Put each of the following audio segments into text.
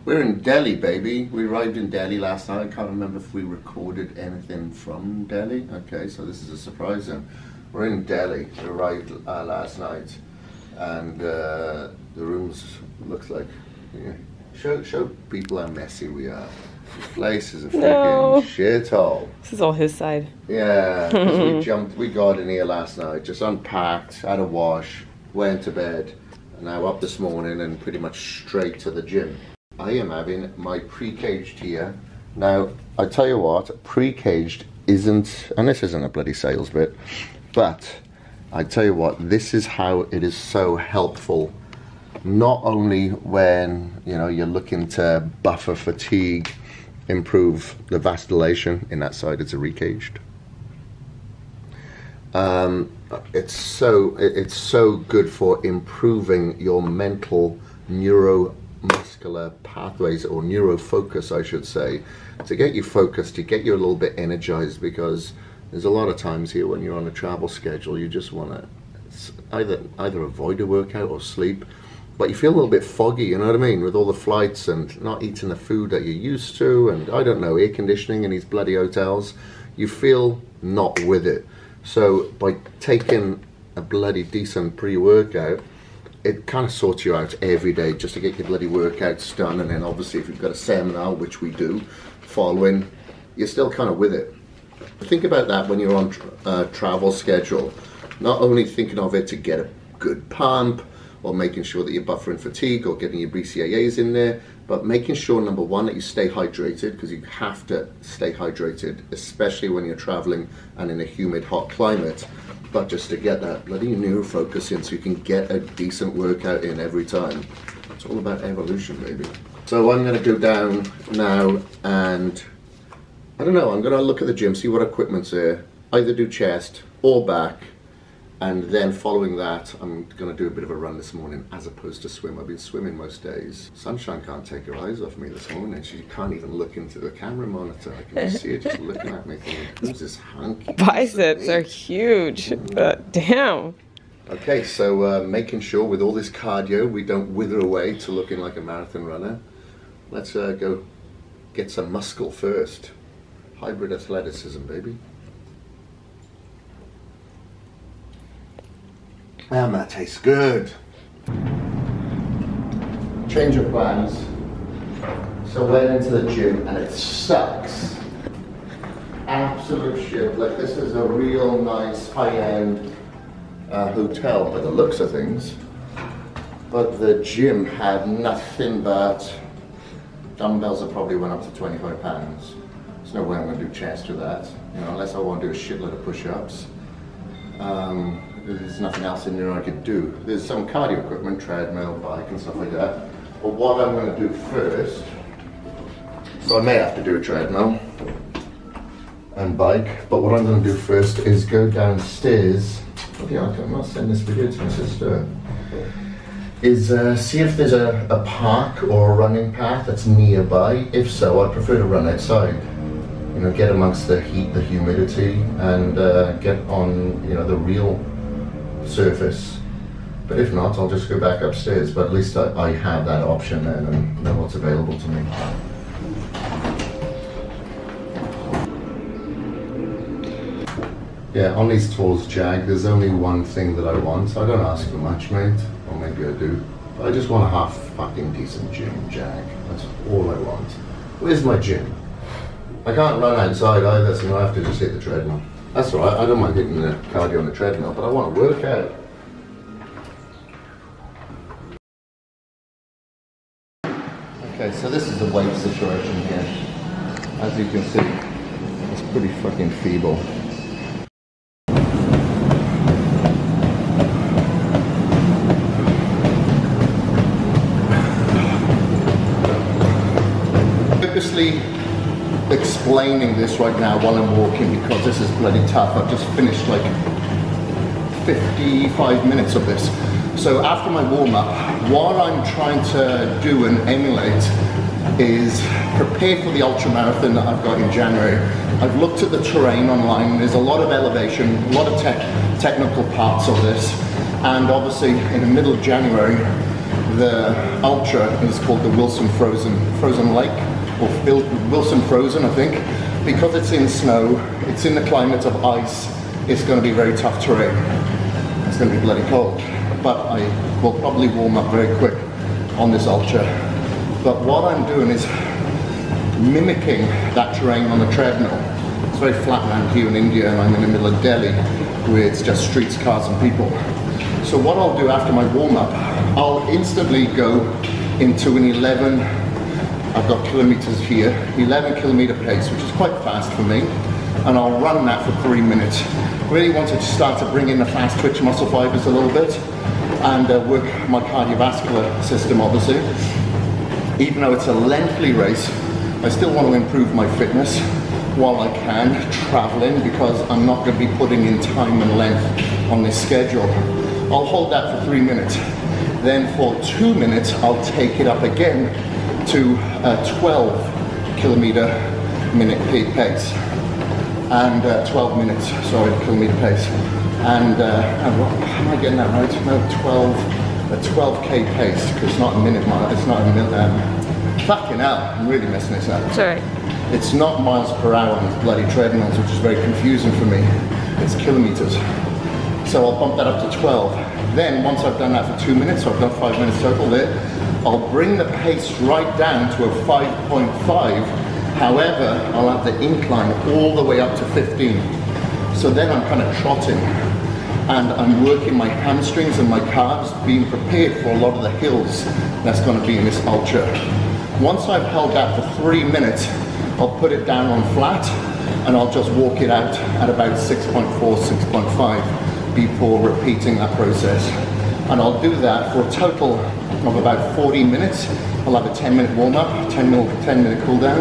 We're in Delhi, baby. We arrived in Delhi last night. I can't remember if we recorded anything from Delhi. Okay, so this is a surprise then. We're in Delhi. We arrived last night, and the rooms looks like. Yeah. Show people how messy we are. This place is a freaking shithole. This is all his side. Yeah, 'cause we got in here last night, just unpacked, had a wash, went to bed, and now up this morning and pretty much straight to the gym. I am having my pre-caged here. Now, I tell you what, pre-caged isn't, and this isn't a bloody sales bit, but I tell you what, this is how it is so helpful. Not only when, you know, you're looking to buffer fatigue, improve the vasodilation, in that side it's a recaged. It's so good for improving your mental neuromuscular pathways, or neurofocus I should say, to get you focused, to get you a little bit energized, because there's a lot of times here when you're on a travel schedule you just want to either avoid a workout or sleep, but you feel a little bit foggy, you know what I mean, with all the flights and not eating the food that you're used to, and I don't know, air conditioning in these bloody hotels, you feel not with it. So by taking a bloody decent pre-workout, it kind of sorts you out every day just to get your bloody workouts done, and then obviously if you've got a seminar, which we do, following, you're still kind of with it. Think about that when you're on a travel schedule, not only thinking of it to get a good pump, or making sure that you're buffering fatigue or getting your BCAAs in there, but making sure, number one, that you stay hydrated, because you have to stay hydrated, especially when you're traveling and in a humid, hot climate, but just to get that bloody neurofocus in so you can get a decent workout in every time. It's all about evolution, baby. So I'm going to go down now and, I don't know, I'm going to look at the gym, see what equipment's there, either do chest or back, and then following that, I'm going to do a bit of a run this morning as opposed to swim. I've been swimming most days. Sunshine can't take her eyes off me this morning. She can't even look into the camera monitor. I can see her just looking at me thinking, who's this hunky? Biceps are huge. Damn. Okay, so making sure with all this cardio we don't wither away to looking like a marathon runner. Let's go get some muscle first. Hybrid athleticism, baby. And that tastes good. Change of plans. So went into the gym and it sucks. Absolute shit. Like, this is a real nice high-end hotel by the looks of things. But the gym had nothing but dumbbells that probably went up to 25 pounds. There's no way I'm going to do chest with that, you know, unless I want to do a shitload of push-ups. There's nothing else in there I could do. There's some cardio equipment, treadmill, bike and stuff like that. But what I'm going to do first, so I may have to do a treadmill and bike, but what I'm going to do first is go downstairs. Okay, I must send this video to my sister. Is see if there's a park or a running path that's nearby. If so, I'd prefer to run outside. You know, get amongst the heat, the humidity, and get on, you know, the real surface. But if not, I'll just go back upstairs. But at least I have that option then and know what's available to me. Yeah, on these tools, Jag, there's only one thing that I want. I don't ask for much, mate. Or maybe I do. But I just want a half fucking decent gym, Jag. That's all I want. Where's my gym? I can't run outside either, so I have to just hit the treadmill. That's all right, I don't mind hitting the cardio on the treadmill, but I want to work out. Okay, so this is the weight situation here. As you can see, it's pretty fucking feeble. Purposely explaining this right now while I'm walking because this is bloody tough. I've just finished like 55 minutes of this. So after my warm-up, what I'm trying to do and emulate is prepare for the ultra marathon that I've got in January. I've looked at the terrain online. There's a lot of elevation, a lot of technical parts of this, and obviously in the middle of January The ultra is called the Wilson Frozen Lake, or Wilson Frozen, I think. Because it's in snow, it's in the climate of ice, it's going to be very tough terrain. It's going to be bloody cold. But I will probably warm up very quick on this ultra. But what I'm doing is mimicking that terrain on the treadmill. It's very flat land here in India, and I'm in the middle of Delhi, where it's just streets, cars and people. So what I'll do after my warm-up, I'll instantly go into an 11, I've got kilometers here, 11 kilometer pace, which is quite fast for me, and I'll run that for 3 minutes. Really want to start to bring in the fast twitch muscle fibers a little bit, and work my cardiovascular system, obviously. Even though it's a lengthy race, I still want to improve my fitness while I can, traveling, because I'm not going to be putting in time and length on this schedule. I'll hold that for 3 minutes. Then for 2 minutes, I'll take it up again to a 12 kilometer minute pace. And 12 minutes, sorry, kilometer pace. And am I getting that right? No, a 12k pace, because it's not a minute mile, it's not a minute, fucking hell, I'm really messing this up. Sorry. It's not miles per hour on these bloody treadmills, which is very confusing for me. It's kilometers. So I'll bump that up to 12. Then once I've done that for 2 minutes, so I've done 5 minutes total there, I'll bring the pace right down to a 5.5. However, I'll have the incline all the way up to 15. So then I'm kind of trotting, and I'm working my hamstrings and my calves, being prepared for a lot of the hills that's going to be in this ultra. Once I've held that for 3 minutes, I'll put it down on flat, and I'll just walk it out at about 6.4, 6.5 before repeating that process. And I'll do that for a total of about 40 minutes. I'll have a 10-minute warm-up, 10-minute cool down,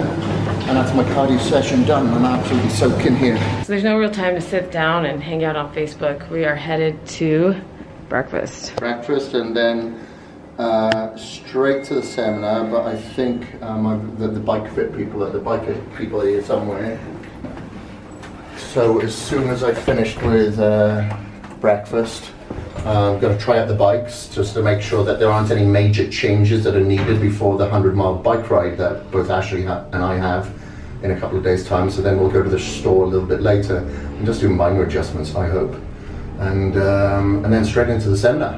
and that's my cardio session done. I'm absolutely soaking here. So there's no real time to sit down and hang out on Facebook. We are headed to breakfast. Breakfast, and then straight to the seminar. But I think the bike fit people are here somewhere. So as soon as I finished with breakfast, I'm going to try out the bikes just to make sure that there aren't any major changes that are needed before the 100-mile bike ride that both Ashley and I have in a couple of days' time. So then we'll go to the store a little bit later and just do minor adjustments, I hope, and then straight into the seminar.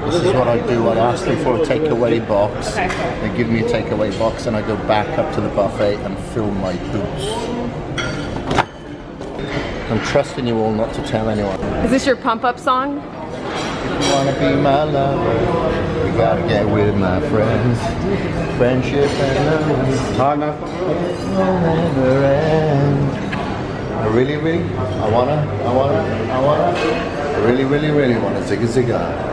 This is what I do. I ask them for a takeaway box. Okay. They give me a takeaway box, and I go back up to the buffet and fill my boots. I'm trusting you all not to tell anyone. Is this your pump-up song? If you wanna be my lover, you gotta get with my friends. Friendship and love will never end. I really, I really wanna take a cigar.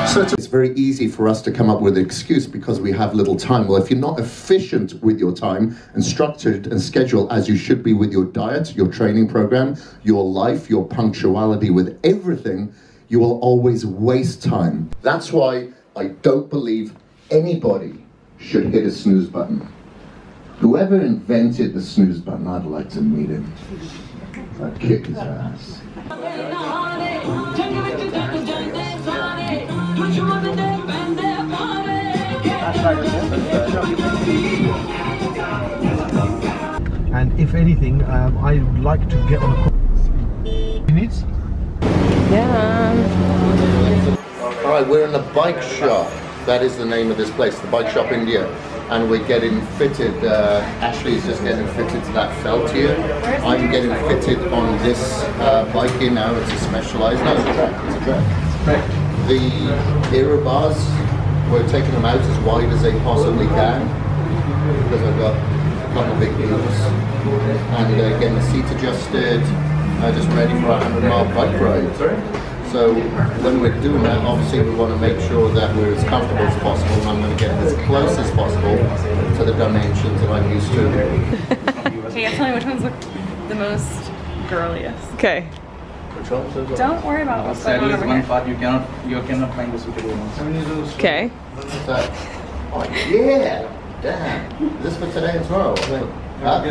So it's very easy for us to come up with an excuse because we have little time. Well, if you're not efficient with your time and structured and scheduled as you should be with your diet, your training program, your life, your punctuality with everything, you will always waste time. That's why I don't believe anybody should hit a snooze button. Whoever invented the snooze button, I'd like to meet him. I'd kick his ass. And if anything, I like to get on a call. Minutes? Yeah. Alright, we're in the bike shop. That is the name of this place, the Bike Shop India. And we're getting fitted, Ashley's just getting fitted to that felt here. I'm getting fitted on this bike here now. It's a Specialized, no, it's a track. The aero bars, we're taking them out as wide as they possibly can because I've got a couple of big wheels. And getting the seat adjusted, just ready for a 100-mile bike ride. So when we're doing that, obviously we want to make sure that we're as comfortable as possible, and I'm going to get as close as possible to the dimensions that I'm used to. Okay, tell me which ones look the most girliest. Okay. Which one? Don't worry about what's going on Saddle is over one here. part you cannot find the suitable ones. Okay. What's that? Oh, yeah! Damn. Is this for today and tomorrow? Huh?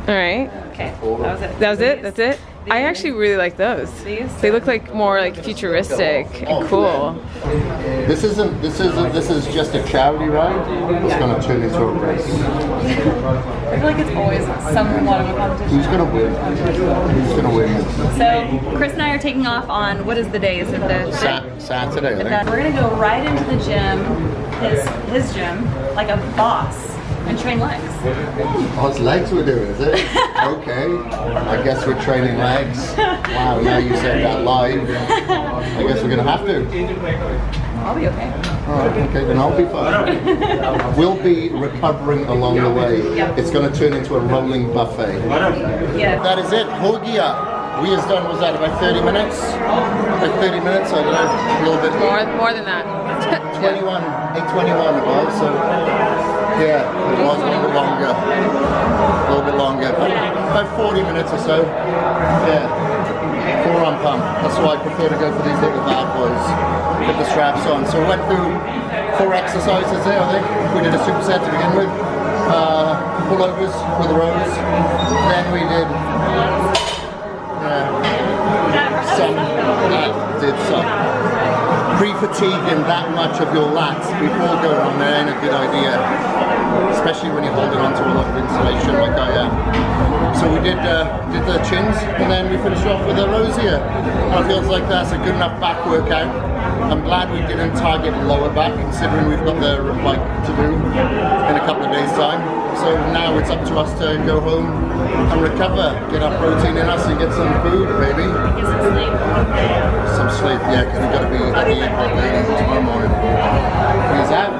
All right. Okay, that was it. That was it? That's it? I actually really like those. These? They look like more like futuristic and cool. This is just a charity ride. It's going to turn into a race. I feel like it's always somewhat of a competition. Who's going to win? Who's going to win? So, Chris and I are taking off on, what is the days of the... Saturday, I think. We're gonna go right into the gym, his gym, like a boss, and train legs. Oh, it's legs we're doing, is it? Okay. I guess we're training legs. Wow, now you said that live. I guess we're going to have to. I'll be okay. Alright, okay, then I'll be fine. We'll be recovering along the way. It's going to turn into a rolling buffet. Yeah. That is it. Horgia. We has done, was that about 30 minutes? About 30 minutes, I don't know, a little bit More than that. 8:21 it was, so yeah, it was a little bit longer. About 40 minutes or so. Yeah, forearm pump. That's why I prefer to go for these little bad boys. Put the straps on. So we went through 4 exercises there, I think. We did a superset to begin with. Pullovers with the rows. Then we did some pre-fatiguing that much of your lats before going on there ain't a good idea, especially when you're holding on to a lot of insulation like I am. So we did the chins, and then we finished off with a rows here. And it feels like that's a good enough back workout. I'm glad we didn't target lower back, considering we've got the bike to do in a couple of days' time. So now it's up to us to go home and recover, get our protein in us and get some food, baby. Get some sleep. Some sleep, yeah, because we've got to be at the airport tomorrow morning. Peace out.